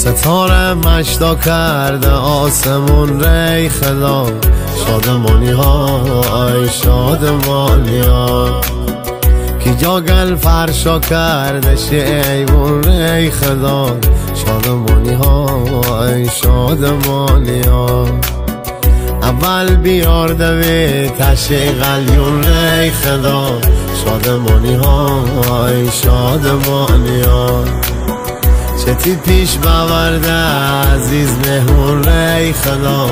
ستاره مشتا کرده آسمون ری خدا شادمانی های شادمانی ها کی جاگل فرشا کرده شیبون ری خدا شادمانی های شادمانی ها اول بیار دوی تشی غلیون ری خدا شادمانی های شادمانی ها چتی پیش باورده عزیز مهمون ری خدا